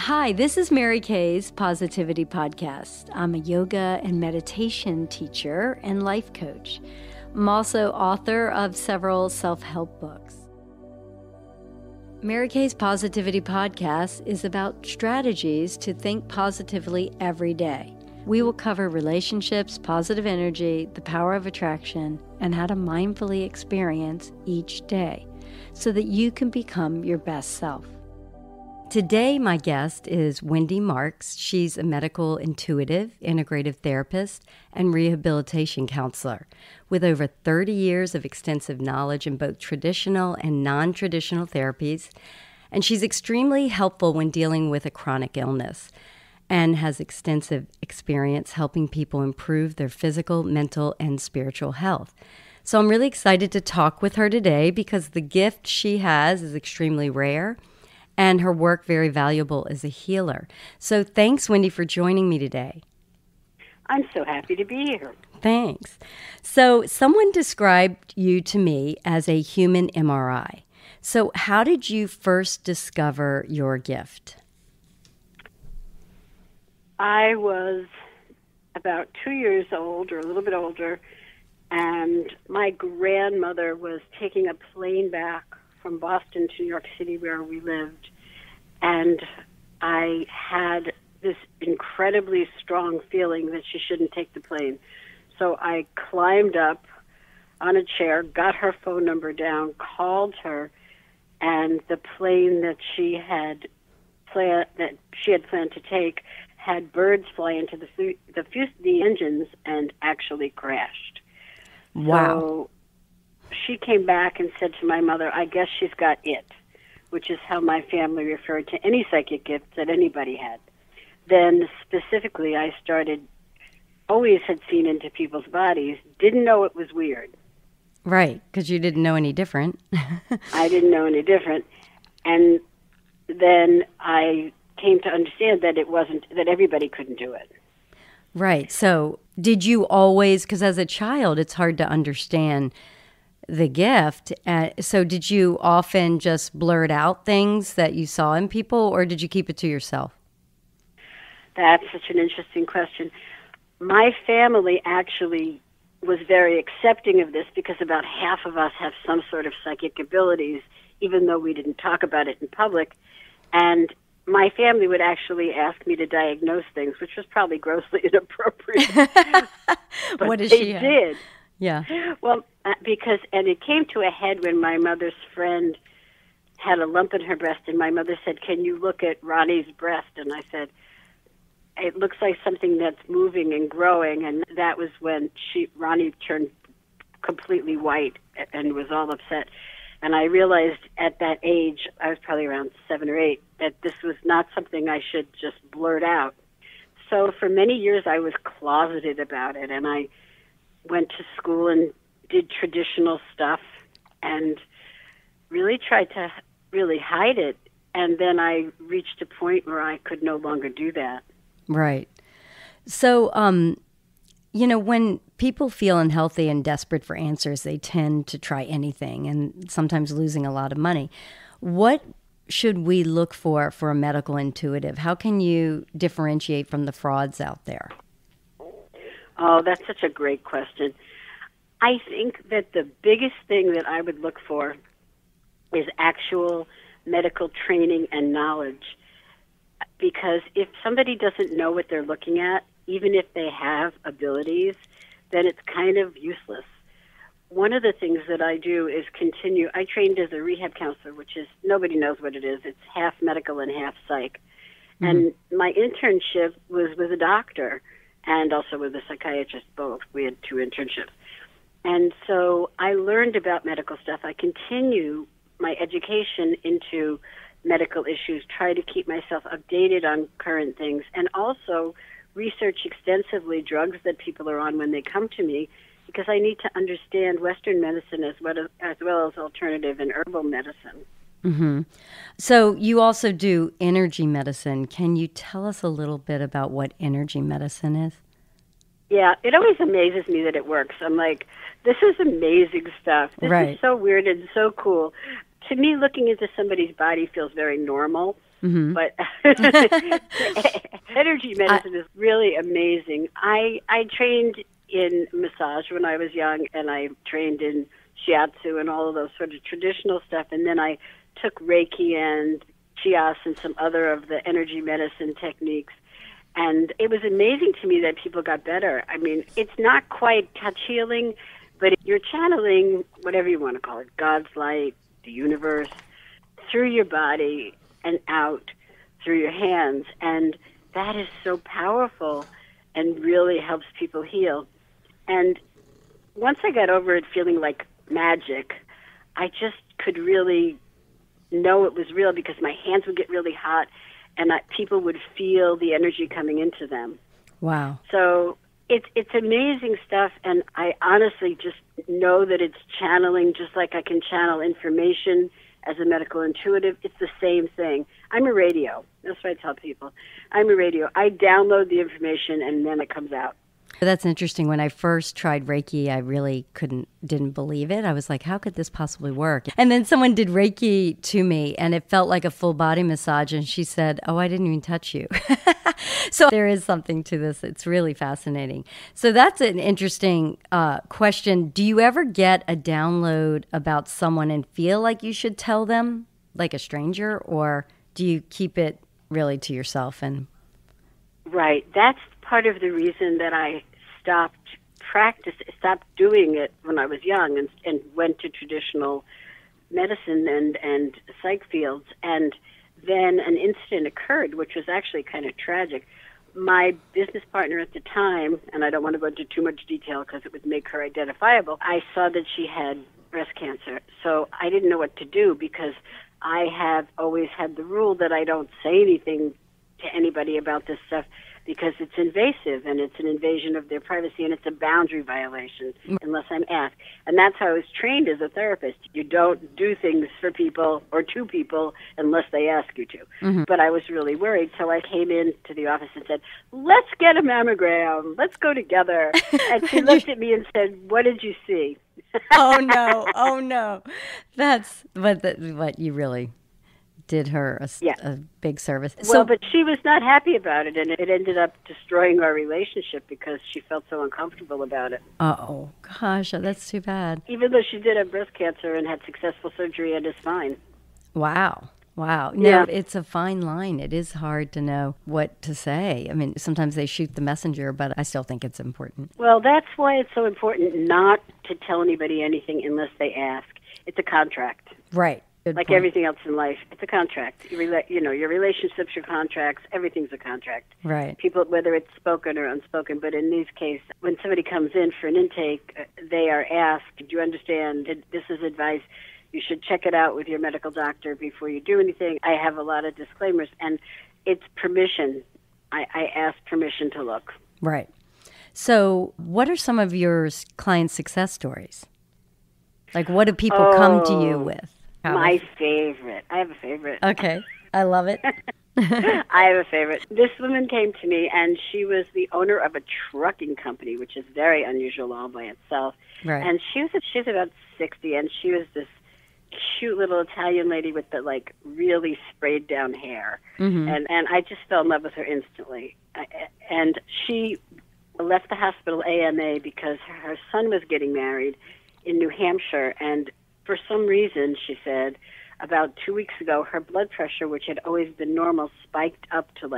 Hi, this is Mary Kay's Positivity Podcast. I'm a yoga and meditation teacher and life coach. I'm also author of several self-help books. Mary Kay's Positivity Podcast is about strategies to think positively every day. We will cover relationships, positive energy, the power of attraction, and how to mindfully experience each day so that you can become your best self. Today, my guest is Wendy Marks. She's a medical intuitive, integrative therapist, and rehabilitation counselor with over 30 years of extensive knowledge in both traditional and non-traditional therapies. And she's extremely helpful when dealing with a chronic illness and has extensive experience helping people improve their physical, mental, and spiritual health. So I'm really excited to talk with her today because the gift she has is extremely rare and her work very valuable as a healer. So thanks, Wendy, for joining me today. I'm so happy to be here. Thanks. So someone described you to me as a human MRI. So how did you first discover your gift? I was about 2 years old or a little bit older, and my grandmother was taking a plane back from Boston to New York City where we lived, and I had this incredibly strong feeling that she shouldn't take the plane. So I climbed up on a chair, got her phone number down, called her, and the plane that she had planned to take had birds fly into the engines and actually crashed. Wow. So she came back and said to my mother, I guess she's got it, which is how my family referred to any psychic gift that anybody had. Then specifically, I always had seen into people's bodies, didn't know it was weird. Right, because you didn't know any different. I didn't know any different. And then I came to understand that that everybody couldn't do it. Right. So did you always, because as a child, it's hard to understand the gift. So did you often just blurt out things that you saw in people, or did you keep it to yourself? That's such an interesting question. My family actually was very accepting of this because about half of us have some sort of psychic abilities, even though we didn't talk about it in public. And my family would actually ask me to diagnose things, which was probably grossly inappropriate. But what did they she have? did. Yeah. Well, and it came to a head when my mother's friend had a lump in her breast, and my mother said, can you look at Ronnie's breast? And I said, it looks like something that's moving and growing. And that was when Ronnie turned completely white and was all upset. And I realized at that age, I was probably around 7 or 8, that this was not something I should just blurt out. So for many years, I was closeted about it, and I went to school and did traditional stuff and really tried to really hide it. And then I reached a point where I could no longer do that. Right. So, when people feel unhealthy and desperate for answers, they tend to try anything and sometimes losing a lot of money. What should we look for a medical intuitive? How can you differentiate from the frauds out there? Oh, that's such a great question. I think that the biggest thing that I would look for is actual medical training and knowledge. Because if somebody doesn't know what they're looking at, even if they have abilities, then it's kind of useless. One of the things that I do is I trained as a rehab counselor, which is, nobody knows what it is. It's half medical and half psych. Mm-hmm. And my internship was with a doctor and also with a psychiatrist, both. We had 2 internships. And so I learned about medical stuff. I continue my education into medical issues, try to keep myself updated on current things, and also research extensively drugs that people are on when they come to me, because I need to understand Western medicine as well as alternative and herbal medicine. Mm-hmm. So you also do energy medicine. Can you tell us a little bit about what energy medicine is? Yeah, it always amazes me that it works. I'm like, this is amazing stuff. This right. is so weird and so cool. to me, looking into somebody's body feels very normal. Mm-hmm. But energy medicine is really amazing. I trained in massage when I was young, and I trained in shiatsu and all of those sort of traditional stuff. And then I took Reiki and Chias and some other of the energy medicine techniques. And it was amazing to me that people got better. I mean, it's not quite touch healing, but you're channeling whatever you want to call it, God's light, the universe, through your body and out through your hands. And that is so powerful and really helps people heal. And once I got over it feeling like magic, I just could really know it was real because my hands would get really hot and people would feel the energy coming into them. Wow. So it's amazing stuff, and I honestly just know that it's channeling just like I can channel information as a medical intuitive. It's the same thing. I'm a radio. That's what I tell people. I'm a radio. I download the information, and then it comes out. That's interesting. When I first tried Reiki, I really didn't believe it. I was like, how could this possibly work? And then someone did Reiki to me, and it felt like a full body massage. And she said, oh, I didn't even touch you. So there is something to this. It's really fascinating. So that's an interesting question. Do you ever get a download about someone and feel like you should tell them, like a stranger, or do you keep it really to yourself? Right. That's part of the reason that I stopped doing it when I was young and went to traditional medicine and psych fields. And then an incident occurred, which was actually kind of tragic. My business partner at the time, and I don't want to go into too much detail because it would make her identifiable, I saw that she had breast cancer. So I didn't know what to do because I have always had the rule that I don't say anything to anybody about this stuff because it's invasive and it's an invasion of their privacy and it's a boundary violation unless I'm asked. And that's how I was trained as a therapist. You don't do things for people or to people unless they ask you to. Mm-hmm. But I was really worried, so I came into the office and said, let's get a mammogram. Let's go together. And she looked at me and said, what did you see? Oh, no. Oh, no. That's what you really did her a big service. Well, but she was not happy about it, and it ended up destroying our relationship because she felt so uncomfortable about it. Oh, gosh, that's too bad. Even though she did have breast cancer and had successful surgery and is fine. Wow. No, yeah. It's a fine line. It is hard to know what to say. I mean, sometimes they shoot the messenger, but I still think it's important. Well, that's why it's so important not to tell anybody anything unless they ask. It's a contract. Right. Good like point. Everything else in life, it's a contract. Your relationships, your contracts, everything's a contract. Right. People, whether it's spoken or unspoken, but in these cases, when somebody comes in for an intake, they are asked, do you understand, this is advice, you should check it out with your medical doctor before you do anything. I have a lot of disclaimers, and it's permission. I ask permission to look. Right. So what are some of your client success stories? Like, what do people come to you with? My favorite. I have a favorite. Okay. I love it. I have a favorite. This woman came to me, and she was the owner of a trucking company, which is very unusual all by itself. Right. And she's about 60, and she was this cute little Italian lady with the, really sprayed down hair. Mm-hmm. And I just fell in love with her instantly. And she left the hospital AMA because her son was getting married in New Hampshire, and for some reason, she said, about 2 weeks ago, her blood pressure, which had always been normal, spiked up to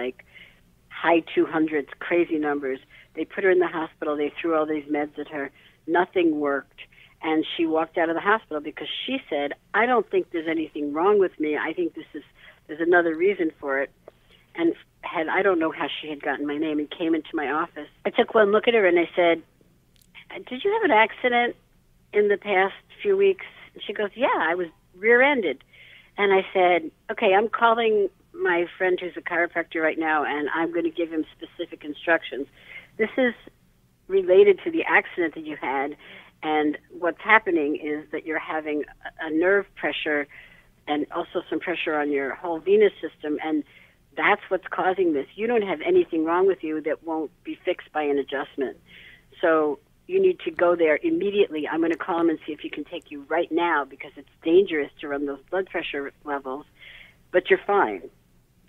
high 200s, crazy numbers. They put her in the hospital. They threw all these meds at her. Nothing worked. And she walked out of the hospital because she said, I don't think there's anything wrong with me. I think there's another reason for it. And I don't know how she had gotten my name and came into my office. I took one look at her and I said, did you have an accident in the past few weeks? And she goes, yeah, I was rear-ended. And I said, okay, I'm calling my friend who's a chiropractor right now, and I'm going to give him specific instructions. This is related to the accident that you had, and what's happening is that you're having a nerve pressure and also some pressure on your whole venous system, and that's what's causing this. You don't have anything wrong with you that won't be fixed by an adjustment. So you need to go there immediately. I'm going to call him and see if he can take you right now because it's dangerous to run those blood pressure levels, but you're fine.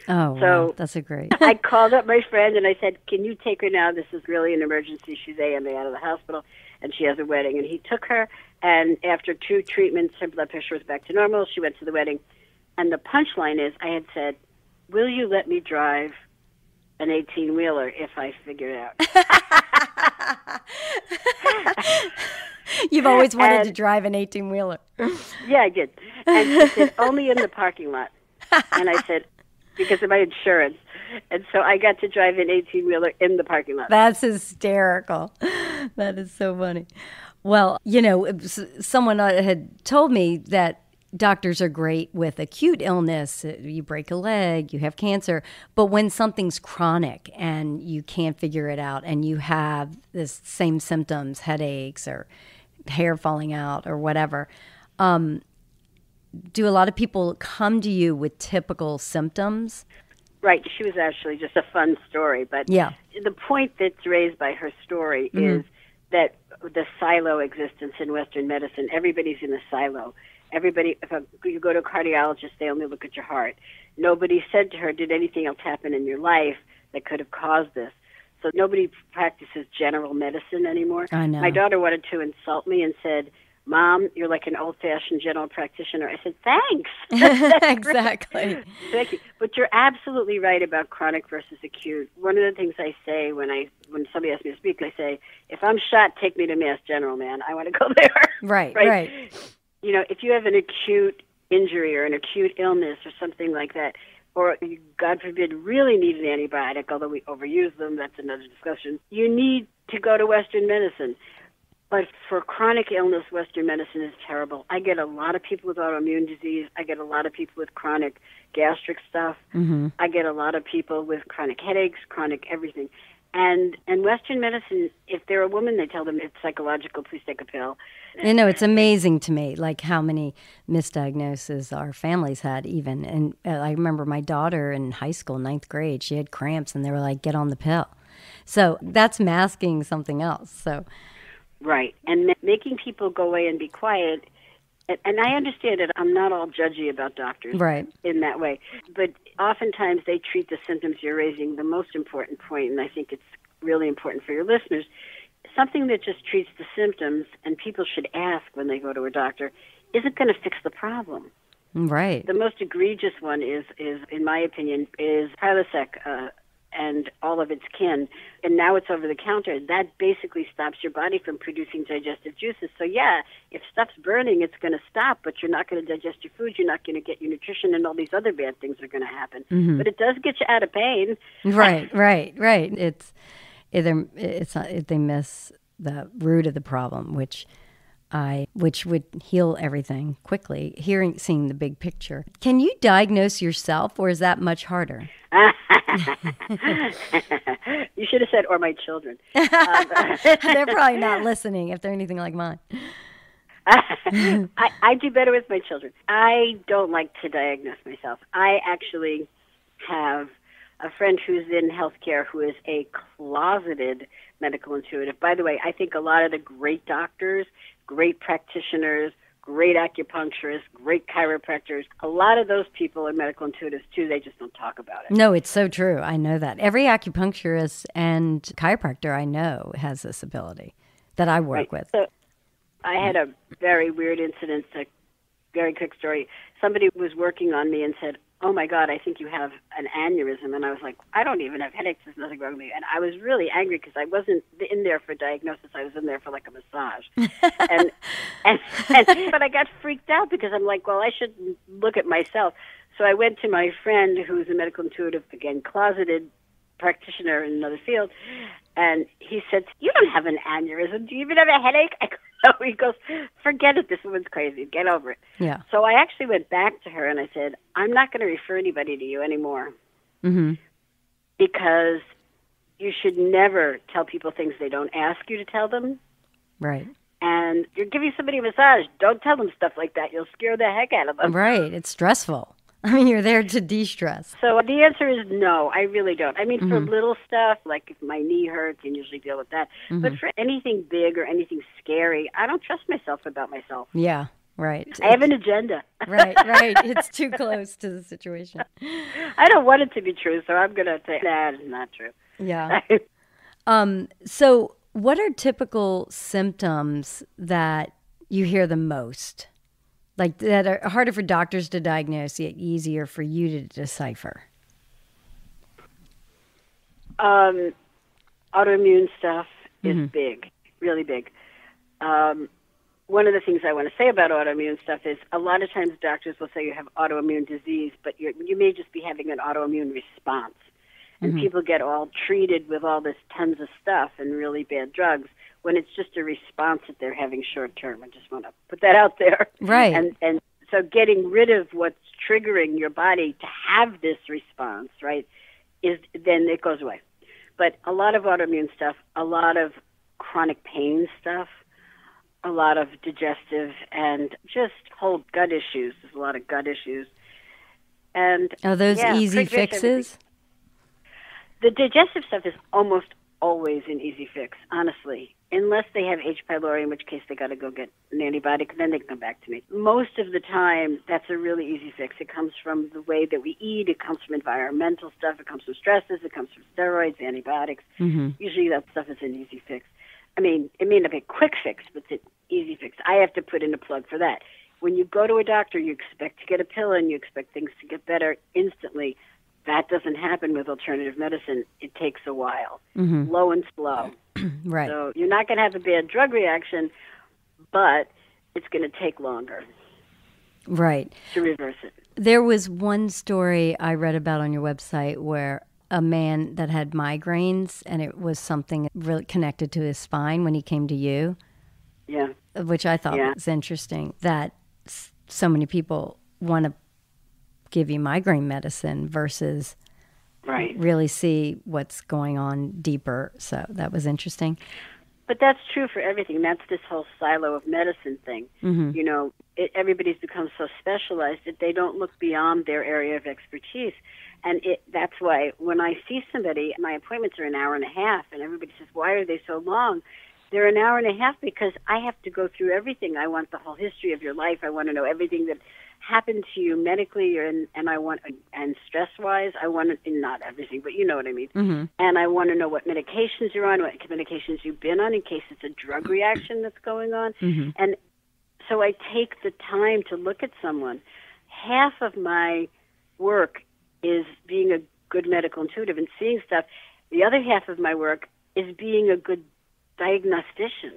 Oh, so wow. That's a great. I called up my friend and I said, can you take her now? This is really an emergency. She's AMA out of the hospital and she has a wedding. And he took her, and after 2 treatments, her blood pressure was back to normal. She went to the wedding. And the punchline is, I had said, will you let me drive an 18-wheeler if I figure it out? You've always wanted to drive an 18-wheeler. Yeah, I did. And she said, only in the parking lot. And I said, because of my insurance. And so I got to drive an 18-wheeler in the parking lot. That's hysterical. That is so funny. Well, you know, someone had told me that doctors are great with acute illness. You break a leg, you have cancer. But when something's chronic and you can't figure it out and you have this same symptoms, headaches or hair falling out or whatever, do a lot of people come to you with typical symptoms? Right. She was actually just a fun story. But yeah, the point that's raised by her story is that the silo existence in Western medicine, everybody's in a silo. Everybody, if you go to a cardiologist, they only look at your heart. Nobody said to her, did anything else happen in your life that could have caused this? So nobody practices general medicine anymore. I know. My daughter wanted to insult me and said, Mom, you're like an old-fashioned general practitioner. I said, thanks. Exactly. Thank you. But you're absolutely right about chronic versus acute. One of the things I say when somebody asks me to speak, I say, if I'm shot, take me to Mass General, man. I want to go there. Right. You know, if you have an acute injury or an acute illness or something like that, or you, God forbid, really need an antibiotic, although we overuse them, that's another discussion, you need to go to Western medicine. But for chronic illness, Western medicine is terrible. I get a lot of people with autoimmune disease. I get a lot of people with chronic gastric stuff. I get a lot of people with chronic headaches, chronic everything. And Western medicine, if they're a woman, they tell them it's psychological, please take a pill. You know, it's amazing to me, like how many misdiagnoses our families had even. And I remember my daughter in high school, 9th grade, she had cramps and they were like, get on the pill. So that's masking something else. So. Right. And making people go away and be quiet. And I understand it. I'm not all judgy about doctors in that way. But oftentimes they treat the symptoms you're raising. The most important point, and I think it's really important for your listeners, something that just treats the symptoms, and people should ask when they go to a doctor, isn't going to fix the problem. Right. The most egregious one is in my opinion, is Prilosec, and all of its kin, and now it's over the counter. That basically stops your body from producing digestive juices. So yeah, if stuff's burning, it's going to stop, but you're not going to digest your food, you're not going to get your nutrition, and all these other bad things are going to happen. But it does get you out of pain. Right. It's not, they miss the root of the problem, which would heal everything quickly, seeing the big picture. Can you diagnose yourself, or is that much harder? You should have said, or my children. They're probably not listening if they're anything like mine. I do better with my children. I don't like to diagnose myself. I actually have a friend who's in healthcare who is a closeted medical intuitive. By the way, I think a lot of the great doctors, great practitioners, great acupuncturists, great chiropractors, a lot of those people are medical intuitives too. They just don't talk about it. No, it's so true. I know that. Every acupuncturist and chiropractor I know has this ability that I work with. So I had a very weird incident, a very quick story. Somebody was working on me and said, oh my God, I think you have an aneurysm. And I was like, I don't even have headaches. There's nothing wrong with me. And I was really angry because I wasn't in there for diagnosis. I was in there for like a massage. But I got freaked out because I'm like, well, I should look at myself. So I went to my friend who's a medical intuitive, again, closeted practitioner in another field. And he said, you don't have an aneurysm. Do you even have a headache? So he goes, forget it. This woman's crazy. Get over it. Yeah. So I actually went back to her and I said, I'm not going to refer anybody to you anymore. Because you should never tell people things they don't ask you to tell them. Right. And you're giving somebody a massage. Don't tell them stuff like that. You'll scare the heck out of them. Right. It's stressful. I mean, you're there to de-stress. So the answer is no, I really don't. I mean, for little stuff, like if my knee hurts, I usually deal with that. But for anything big or anything scary, I don't trust myself about myself. Yeah, right. I have an agenda. Right. It's too close to the situation. I don't want it to be true, so I'm going to say that is not true. Yeah. So what are typical symptoms that you hear the most? Like that are harder for doctors to diagnose, yet easier for you to decipher? Autoimmune stuff is big, really big. One of the things I want to say about autoimmune stuff is a lot of times doctors will say you have autoimmune disease, but you may just be having an autoimmune response. And people get all treated with all this tons of stuff and really bad drugs when it's just a response that they're having short term. I just want to put that out there. Right. And so getting rid of what's triggering your body to have this response, right, is then it goes away. But a lot of autoimmune stuff, a lot of chronic pain stuff, a lot of digestive and just whole gut issues. There's a lot of gut issues. And are those easy fixes? The digestive stuff is almost always an easy fix, honestly, unless they have H. pylori, in which case they got to go get an antibiotic, and then they can come back to me. Most of the time, that's a really easy fix. It comes from the way that we eat. It comes from environmental stuff. It comes from stresses. It comes from steroids, antibiotics. Usually that stuff is an easy fix. I mean, it may not be a quick fix, but it's an easy fix. I have to put in a plug for that. When you go to a doctor, you expect to get a pill and you expect things to get better instantly. That doesn't happen with alternative medicine. It takes a while, low and slow. Right. So you're not going to have a bad drug reaction, but it's going to take longer. Right. To reverse it. There was one story I read about on your website where a man that had migraines, and it was something really connected to his spine when he came to you. Yeah. Which I thought was interesting, that so many people want to give you migraine medicine versus really see what's going on deeper. So that was interesting. But that's true for everything. That's this whole silo of medicine thing. You know, everybody's become so specialized that they don't look beyond their area of expertise. And that's why when I see somebody, my appointments are an hour and a half, and everybody says, why are they so long? They're an hour and a half because I have to go through everything. I want the whole history of your life. I want to know everything that happened to you medically and I want, and stress-wise, I want to, not everything, but you know what I mean. And I want to know what medications you're on, what medications you've been on in case it's a drug reaction that's going on. And so I take the time to look at someone. Half of my work is being a good medical intuitive and seeing stuff. The other half of my work is being a good diagnostician.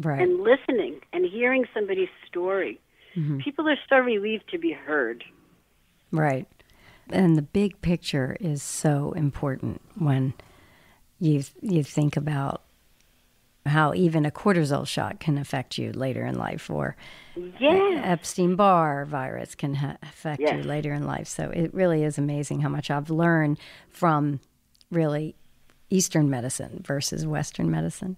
Right. And listening and hearing somebody's story. People are so relieved to be heard. Right. And the big picture is so important when you think about how even a cortisol shot can affect you later in life, or Epstein-Barr virus can affect you later in life. So it really is amazing how much I've learned from really Eastern medicine versus Western medicine.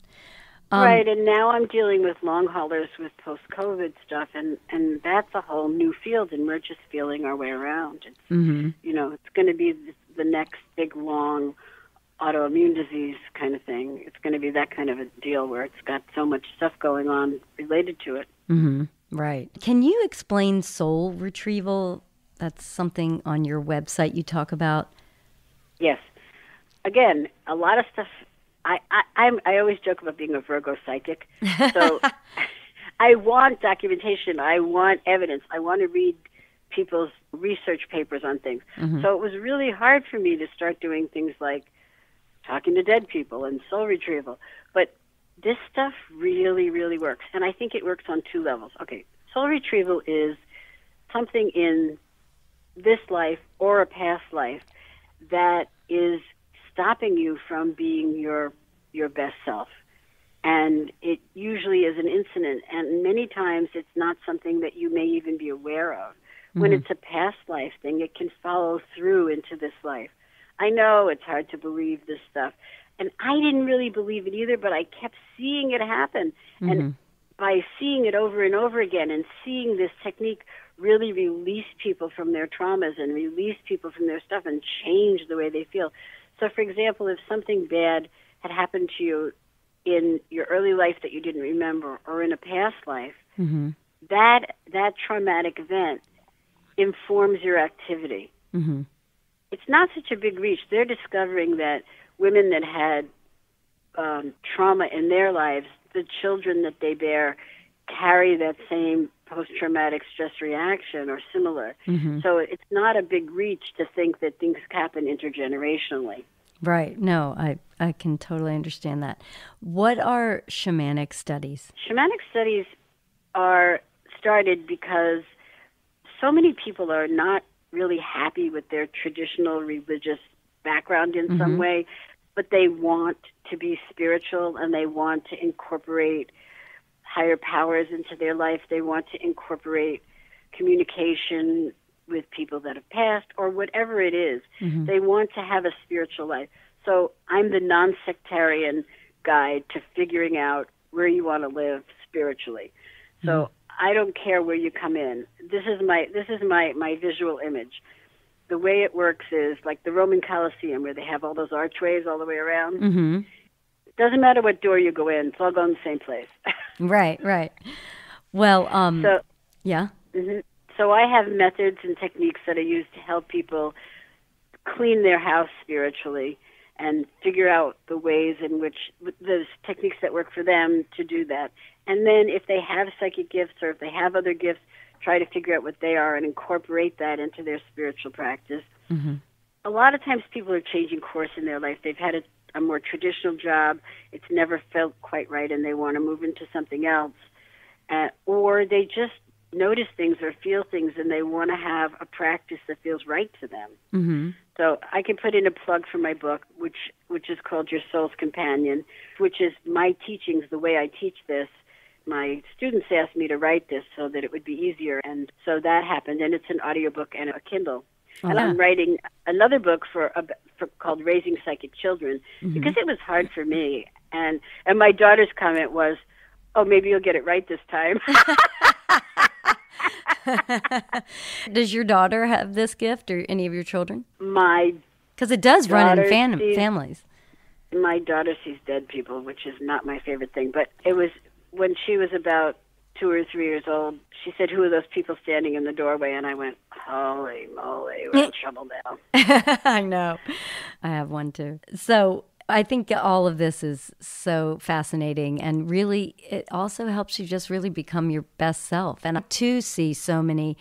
Right, and now I'm dealing with long haulers with post-COVID stuff, and that's a whole new field, and we're just feeling our way around. It's, you know, it's going to be the next big, long autoimmune disease kind of thing. It's going to be that kind of a deal where it's got so much stuff going on related to it. Right. Can you explain soul retrieval? That's something on your website you talk about. Yes. Again, a lot of stuff. I always joke about being a Virgo psychic. So I want documentation. I want evidence. I want to read people's research papers on things. So it was really hard for me to start doing things like talking to dead people and soul retrieval. But this stuff really, really works. And I think it works on two levels. Okay, soul retrieval is something in this life or a past life that is stopping you from being your best self. And it usually is an incident, and many times it's not something that you may even be aware of. When it's a past life thing, it can follow through into this life. I know it's hard to believe this stuff, and I didn't really believe it either, but I kept seeing it happen. And by seeing it over and over again and seeing this technique really release people from their traumas and release people from their stuff and change the way they feel. So, for example, if something bad had happened to you in your early life that you didn't remember, or in a past life, Mm-hmm. that traumatic event informs your activity. Mm-hmm. It's not such a big reach. They're discovering that women that had trauma in their lives, the children that they bear carry that same post-traumatic stress reaction or similar. Mm-hmm. So it's not a big reach to think that things happen intergenerationally. Right. No, I can totally understand that. What are shamanic studies? Shamanic studies are started because so many people are not really happy with their traditional religious background in some way, but they want to be spiritual and they want to incorporate higher powers into their life. They want to incorporate communication with people that have passed or whatever it is. They want to have a spiritual life. So I'm the non-sectarian guide to figuring out where you want to live spiritually. So I don't care where you come in. This is my visual image. The way it works is like the Roman Colosseum, where they have all those archways all the way around. Mm-hmm. It doesn't matter what door you go in; it's all going the same place. Right, right. Well, So yeah. So I have methods and techniques that I use to help people clean their house spiritually and figure out the ways in which the techniques that work for them to do that. And then if they have psychic gifts or if they have other gifts, try to figure out what they are and incorporate that into their spiritual practice. A lot of times people are changing course in their life. They've had a more traditional job. It's never felt quite right and they want to move into something else. Or they just notice things or feel things and they want to have a practice that feels right to them. So I can put in a plug for my book, which is called Your Soul's Companion, which is my teachings, the way I teach this. My students asked me to write this so that it would be easier, and so that happened, and it's an audiobook and a Kindle. And I'm writing another book for called Raising Psychic Children, because it was hard for me. And my daughter's comment was, oh, maybe you'll get it right this time. Does your daughter have this gift, or any of your children? Because it does run in families. My daughter sees dead people, which is not my favorite thing. But it was when she was about 2 or 3 years old. She said, "Who are those people standing in the doorway?" And I went, "Holy moly, we're in trouble now." I know. I have one too. So I think all of this is so fascinating, and really it also helps you just really become your best self. And to see so many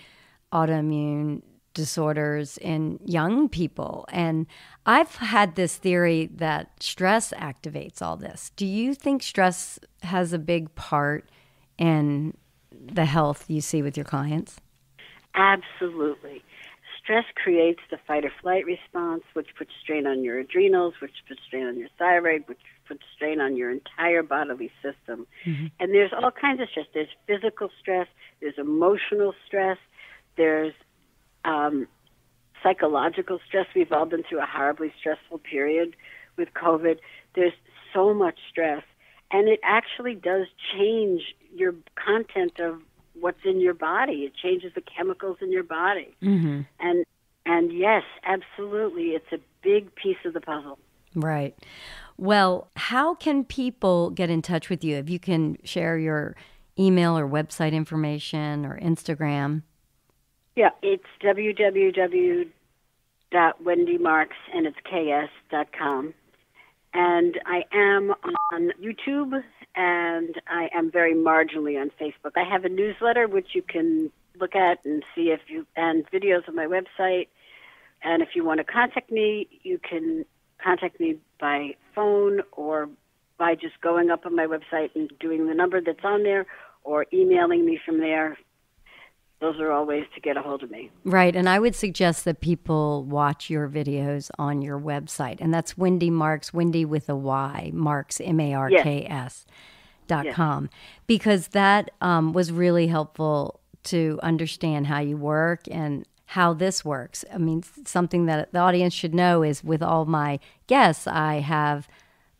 autoimmune disorders in young people. And I've had this theory that stress activates all this. Do you think stress has a big part in the health you see with your clients? Absolutely. Stress creates the fight or flight response, which puts strain on your adrenals, which puts strain on your thyroid, which puts strain on your entire bodily system. And there's all kinds of stress. There's physical stress, there's emotional stress, there's psychological stress. We've all been through a horribly stressful period with COVID. There's so much stress, and it actually does change your content of what's in your body. It changes the chemicals in your body. And yes, absolutely, it's a big piece of the puzzle. Right. Well, how can people get in touch with you? If you can share your email or website information or Instagram. Yeah, it's www.wendymarks, and it's ks.com. And I am on YouTube, and I am very marginally on Facebook. I have a newsletter which you can look at and see and videos on my website. And if you want to contact me, you can contact me by phone or by just going up on my website and doing the number that's on there, or emailing me from there. Those are all ways to get a hold of me. Right, and I would suggest that people watch your videos on your website, and that's Wendy Marks, Wendy with a Y, Marks, MARKS.com, because that was really helpful to understand how you work and how this works. I mean, something that the audience should know is with all my guests, I have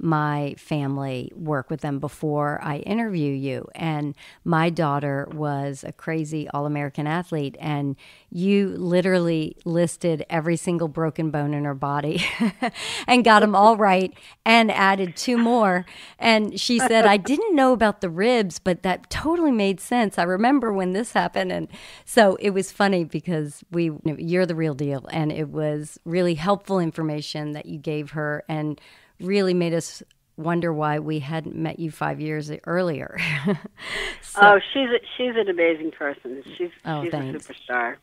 my family work with them before I interview you. And my daughter was a crazy All-American athlete, and you literally listed every single broken bone in her body and got them all right and added two more. And she said, I didn't know about the ribs, but that totally made sense. I remember when this happened. And so it was funny because you're the real deal. And it was really helpful information that you gave her, and really made us wonder why we hadn't met you 5 years earlier. She's an amazing person. She's a superstar.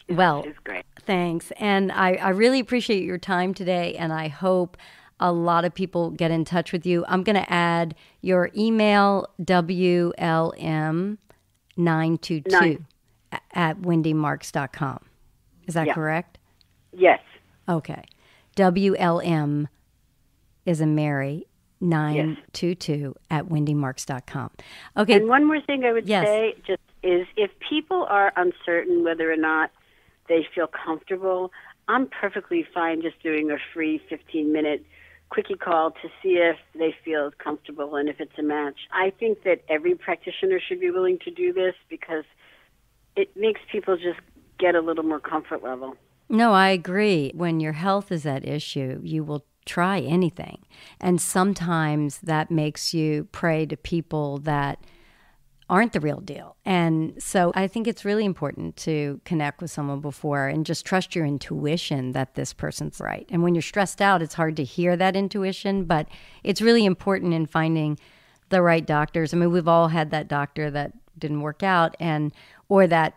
She's great. Thanks. And I really appreciate your time today, and I hope a lot of people get in touch with you. I'm going to add your email, WLM922 at wendymarks.com. Is that correct? Yes. Okay. WLM is a Mary, 922 at wendymarks.com. Okay. And one more thing I would say just is, if people are uncertain whether or not they feel comfortable, I'm perfectly fine just doing a free 15-minute quickie call to see if they feel comfortable and if it's a match. I think that every practitioner should be willing to do this because it makes people just get a little more comfort level. No, I agree. When your health is at issue, you will try anything. And sometimes that makes you prey to people that aren't the real deal. And so I think it's really important to connect with someone before and just trust your intuition that this person's right. And when you're stressed out, it's hard to hear that intuition, but it's really important in finding the right doctors. I mean, we've all had that doctor that didn't work out, or that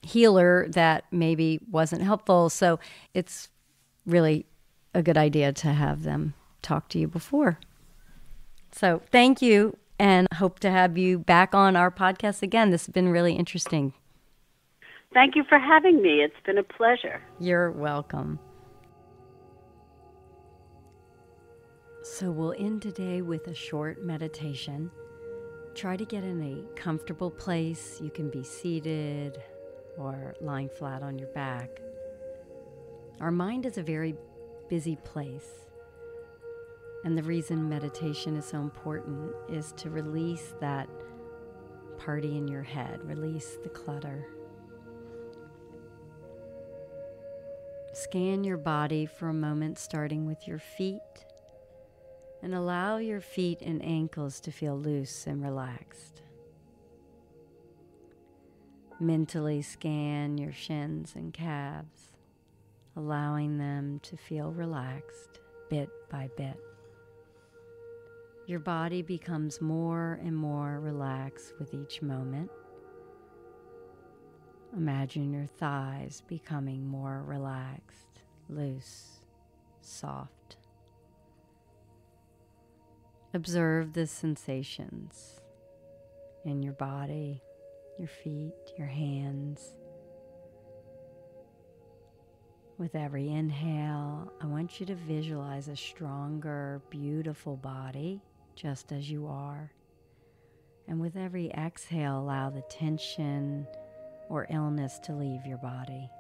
healer that maybe wasn't helpful. So it's really a good idea to have them talk to you before. So thank you, and hope to have you back on our podcast again. This has been really interesting. Thank you for having me. It's been a pleasure. You're welcome. So we'll end today with a short meditation. Try to get in a comfortable place. You can be seated or lying flat on your back. Our mind is a very busy place. And the reason meditation is so important is to release that party in your head, release the clutter. Scan your body for a moment, starting with your feet, and allow your feet and ankles to feel loose and relaxed. Mentally scan your shins and calves, allowing them to feel relaxed bit by bit. Your body becomes more and more relaxed with each moment. Imagine your thighs becoming more relaxed, loose, soft. Observe the sensations in your body, your feet, your hands. With every inhale, I want you to visualize a stronger, beautiful body, just as you are. And with every exhale, allow the tension or illness to leave your body.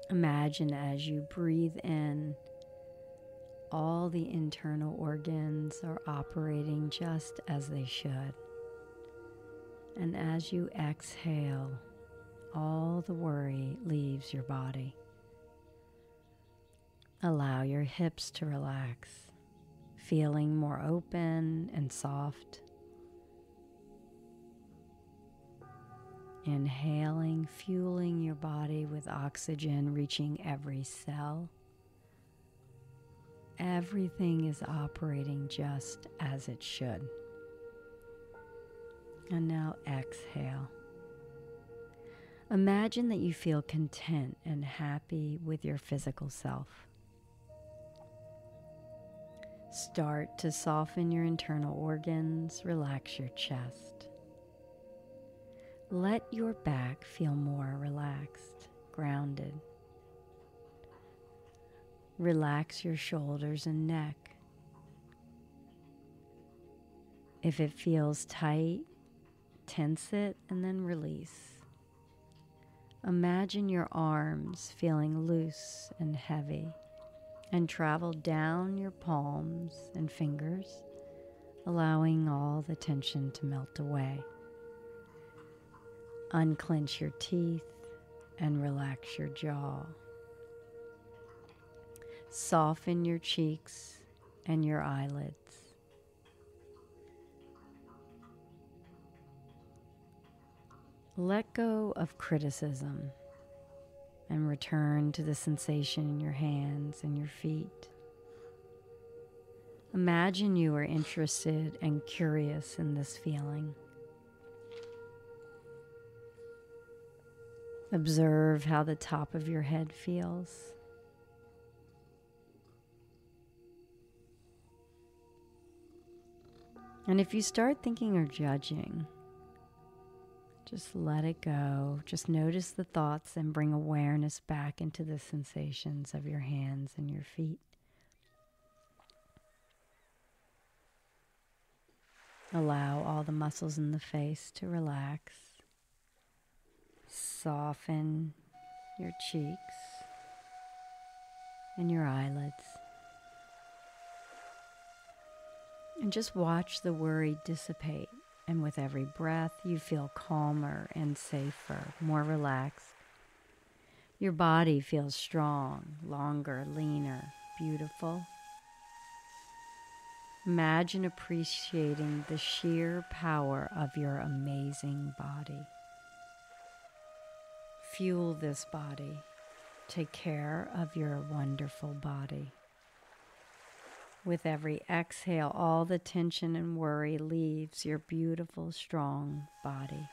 Imagine as you breathe in, all the internal organs are operating just as they should. And as you exhale, all the worry leaves your body. Allow your hips to relax, feeling more open and soft. Inhaling, fueling your body with oxygen, reaching every cell. Everything is operating just as it should. And now exhale. Imagine that you feel content and happy with your physical self. Start to soften your internal organs, relax your chest. Let your back feel more relaxed, grounded. Relax your shoulders and neck. If it feels tight, tense it and then release. Imagine your arms feeling loose and heavy. and travel down your palms and fingers, allowing all the tension to melt away. Unclench your teeth and relax your jaw. Soften your cheeks and your eyelids. Let go of criticism and return to the sensation in your hands and your feet. Imagine you are interested and curious in this feeling. Observe how the top of your head feels. And if you start thinking or judging, just let it go. Just notice the thoughts and bring awareness back into the sensations of your hands and your feet. Allow all the muscles in the face to relax. Soften your cheeks and your eyelids. And just watch the worry dissipate. And with every breath, you feel calmer and safer, more relaxed. Your body feels strong, longer, leaner, beautiful. Imagine appreciating the sheer power of your amazing body. Fuel this body. Take care of your wonderful body. With every exhale, all the tension and worry leaves your beautiful, strong body.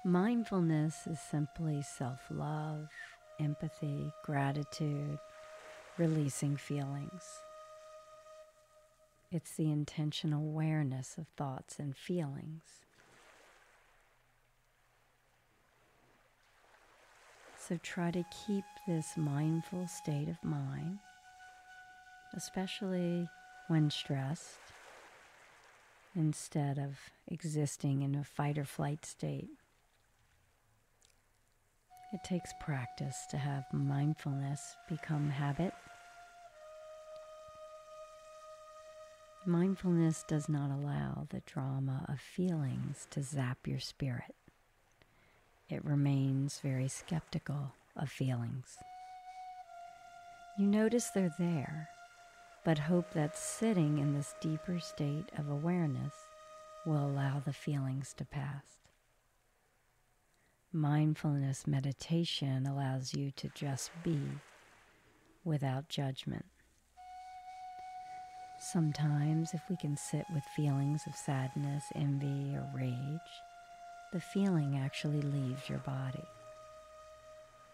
Mindfulness is simply self-love, empathy, gratitude, releasing feelings. It's the intentional awareness of thoughts and feelings. So try to keep this mindful state of mind, especially when stressed, instead of existing in a fight or flight state. It takes practice to have mindfulness become habit. Mindfulness does not allow the drama of feelings to zap your spirit. It remains very skeptical of feelings. You notice they're there, but hope that sitting in this deeper state of awareness will allow the feelings to pass. Mindfulness meditation allows you to just be without judgment. Sometimes, if we can sit with feelings of sadness, envy, or rage, the feeling actually leaves your body.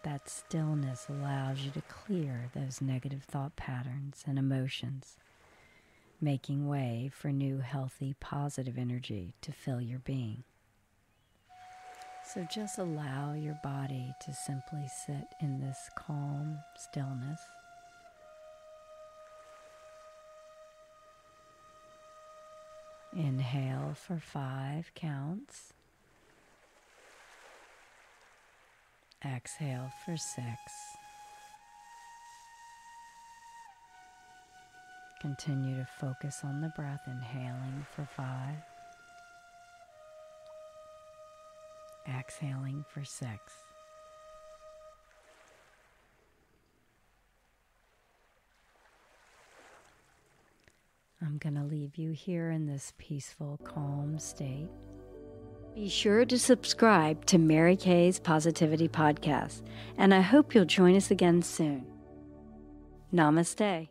That stillness allows you to clear those negative thought patterns and emotions, making way for new, healthy, positive energy to fill your being. So just allow your body to simply sit in this calm stillness. Inhale for 5 counts. Exhale for 6. Continue to focus on the breath, inhaling for 5. Exhaling for 6. I'm going to leave you here in this peaceful, calm state. Be sure to subscribe to Mary Kay's Positivity Podcast, and I hope you'll join us again soon. Namaste.